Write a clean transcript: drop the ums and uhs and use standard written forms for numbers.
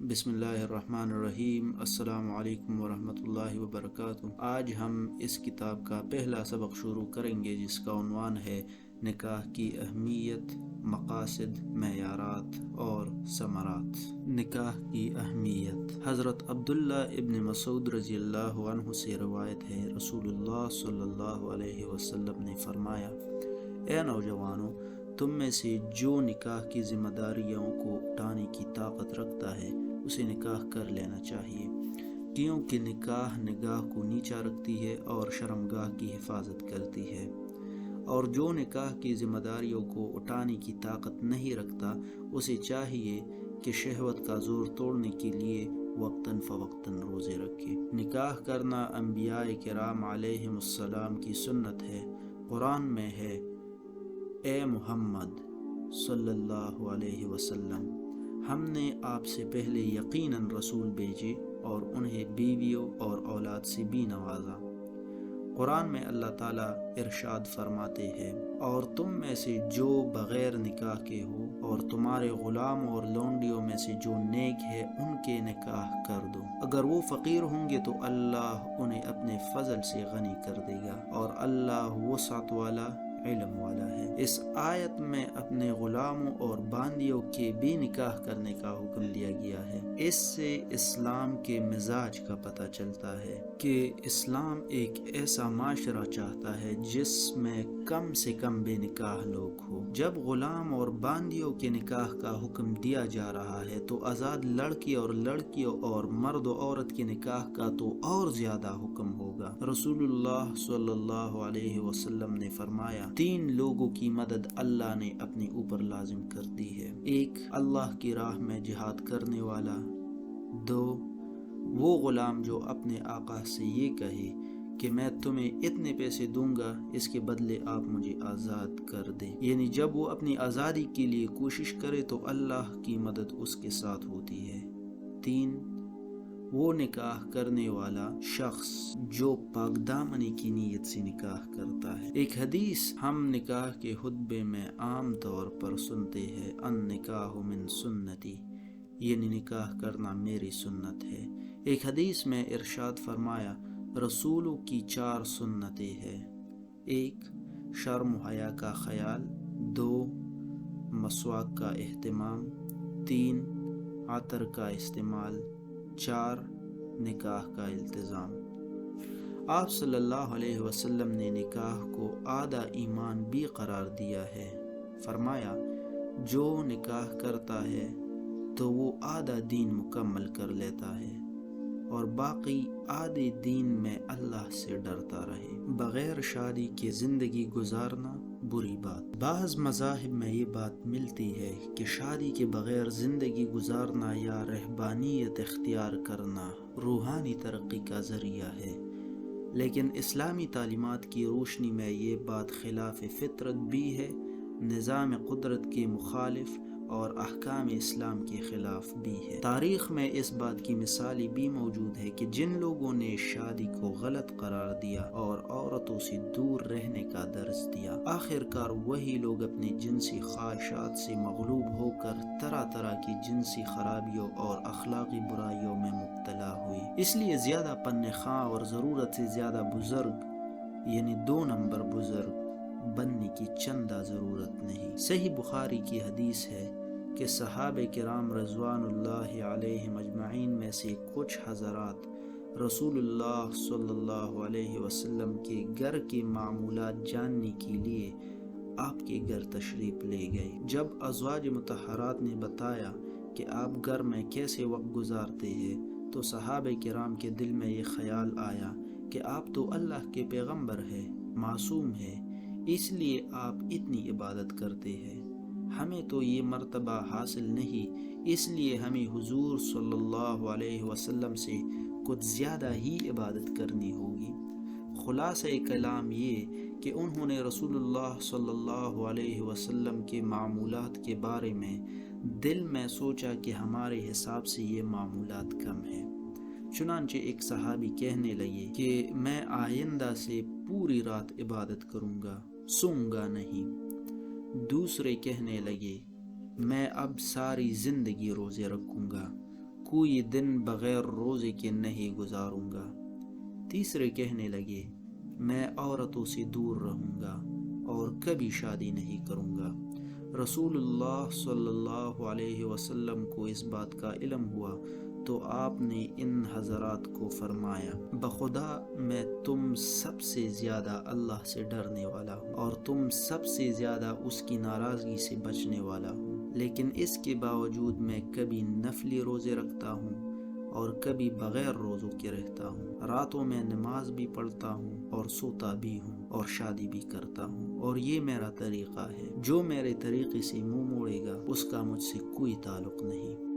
بسم اللہ الرحمن الرحیم۔ السلام علیکم ورحمۃ اللہ وبرکاتہ۔ آج ہم اس کتاب کا پہلا سبق شروع کریں گے جس کا عنوان ہے نکاح کی اہمیت، مقاصد، معیارات اور ثمرات۔ نکاح کی اہمیت۔ حضرت عبداللہ ابن مسعود رضی اللہ عنہ سے روایت ہے، رسول اللہ صلی اللہ علیہ وسلم نے فرمایا، اے نوجوانوں، تم میں سے جو نکاح کی ذمہ داریوں کو اٹھانے کی طاقت رکھتا ہے اسے نکاح کر لینا چاہیے، کیونکہ نکاح نگاہ کو نیچا رکھتی ہے اور شرمگاہ کی حفاظت کرتی ہے، اور جو نکاح کی ذمہ داریوں کو اٹھانے کی طاقت نہیں رکھتا اسے چاہیے کہ شہوت کا زور توڑنے کے لیے وقتاً فوقتاً روزے رکھے۔ نکاح کرنا انبیاء کرام علیہم السلام کی سنت ہے۔ قرآن میں ہے، اے محمد صلی اللہ علیہ وسلم، ہم نے آپ سے پہلے یقیناً رسول بھیجے اور انہیں بیویوں اور اولاد سے بھی نوازا۔ قرآن میں اللہ تعالیٰ ارشاد فرماتے ہیں، اور تم میں سے جو بغیر نکاح کے ہو اور تمہارے غلام اور لونڈیوں میں سے جو نیک ہے ان کے نکاح کر دو، اگر وہ فقیر ہوں گے تو اللہ انہیں اپنے فضل سے غنی کر دے گا، اور اللہ وسعت والا، علم والا ہے۔ اس آیت میں اپنے غلاموں اور باندیوں کے بھی نکاح کرنے کا حکم دیا گیا ہے۔ اس سے اسلام کے مزاج کا پتہ چلتا ہے کہ اسلام ایک ایسا معاشرہ چاہتا ہے جس میں کم سے کم بے نکاح لوگ ہو۔ جب غلام اور باندیوں کے نکاح کا حکم دیا جا رہا ہے تو آزاد لڑکی اور لڑکیوں اور مرد و عورت کے نکاح کا تو اور زیادہ حکم ہوگا۔ رسول اللہ صلی اللہ علیہ وسلم نے فرمایا، 3 لوگوں کی مدد اللہ نے اپنے اوپر لازم کر دی ہے۔ 1، اللہ کی راہ میں جہاد کرنے والا۔ 2، وہ غلام جو اپنے آقا سے یہ کہے کہ میں تمہیں اتنے پیسے دوں گا، اس کے بدلے آپ مجھے آزاد کر دیں، یعنی جب وہ اپنی آزادی کے لیے کوشش کرے تو اللہ کی مدد اس کے ساتھ ہوتی ہے۔ 3، وہ نکاح کرنے والا شخص جو پاک دامنی کی نیت سے نکاح کرتا ہے۔ ایک حدیث ہم نکاح کے خطبے میں عام طور پر سنتے ہیں، النکاح من سنتی، یعنی نکاح کرنا میری سنت ہے۔ ایک حدیث میں ارشاد فرمایا، رسولوں کی 4 سنتیں ہیں: 1، شرم و حیا کا خیال، 2، مسواک کا اہتمام، 3، عطر کا استعمال، 4، نکاح کا التزام۔ آپ صلی اللہ علیہ وسلم نے نکاح کو آدھا ایمان بھی قرار دیا ہے۔ فرمایا، جو نکاح کرتا ہے تو وہ آدھا دین مکمل کر لیتا ہے اور باقی آدھے دین میں اللہ سے ڈرتا رہے۔ بغیر شادی کے زندگی گزارنا بری بات۔ بعض مذاہب میں یہ بات ملتی ہے کہ شادی کے بغیر زندگی گزارنا یا رہبانیت اختیار کرنا روحانی ترقی کا ذریعہ ہے، لیکن اسلامی تعلیمات کی روشنی میں یہ بات خلاف فطرت بھی ہے، نظام قدرت کے مخالف اور احکام اسلام کے خلاف بھی ہے۔ تاریخ میں اس بات کی مثالیں بھی موجود ہے کہ جن لوگوں نے شادی کو غلط قرار دیا اور عورتوں سے دور رہنے کا درس دیا، آخر کار وہی لوگ اپنی جنسی خواہشات سے مغلوب ہو کر طرح طرح کی جنسی خرابیوں اور اخلاقی برائیوں میں مبتلا ہوئی۔ اس لیے زیادہ پن خواہ اور ضرورت سے زیادہ بزرگ، یعنی 2 نمبر بزرگ بننے کی چندہ ضرورت نہیں۔ صحیح بخاری کی حدیث ہے کہ صحابہ کرام رضوان اللہ علیہم اجمعین میں سے کچھ حضرات رسول اللہ صلی اللہ علیہ وسلم کے گھر کے معمولات جاننے کے لیے آپ کے گھر تشریف لے گئے۔ جب ازواج مطہرات نے بتایا کہ آپ گھر میں کیسے وقت گزارتے ہیں تو صحابہ کرام کے دل میں یہ خیال آیا کہ آپ تو اللہ کے پیغمبر ہیں، معصوم ہیں، اس لیے آپ اتنی عبادت کرتے ہیں، ہمیں تو یہ مرتبہ حاصل نہیں، اس لیے ہمیں حضور صلی اللہ علیہ وسلم سے کچھ زیادہ ہی عبادت کرنی ہوگی۔ خلاصہ کلام یہ کہ انہوں نے رسول اللہ صلی اللہ علیہ وسلم کے معمولات کے بارے میں دل میں سوچا کہ ہمارے حساب سے یہ معمولات کم ہیں۔ چنانچہ ایک صحابی کہنے لگے کہ میں آئندہ سے پوری رات عبادت کروں گا، سوں گا نہیں۔ دوسرے کہنے لگے، میں اب ساری زندگی روزے رکھوں گا۔ کوئی دن بغیر روزے کے نہیں گزاروں گا۔ تیسرے کہنے لگے میں عورتوں سے دور رہوں گا اور کبھی شادی نہیں کروں گا۔ رسول اللہ صلی اللہ علیہ وسلم کو اس بات کا علم ہوا تو آپ نے ان حضرات کو فرمایا بخدا میں تم سب سے زیادہ اللہ سے ڈرنے والا ہوں اور تم سب سے زیادہ اس کی ناراضگی سے بچنے والا ہوں، لیکن اس کے باوجود میں کبھی نفلی روزے رکھتا ہوں اور کبھی بغیر روزوں کے رہتا ہوں، راتوں میں نماز بھی پڑھتا ہوں اور سوتا بھی ہوں اور شادی بھی کرتا ہوں، اور یہ میرا طریقہ ہے۔ جو میرے طریقے سے منہ موڑے گا اس کا مجھ سے کوئی تعلق نہیں۔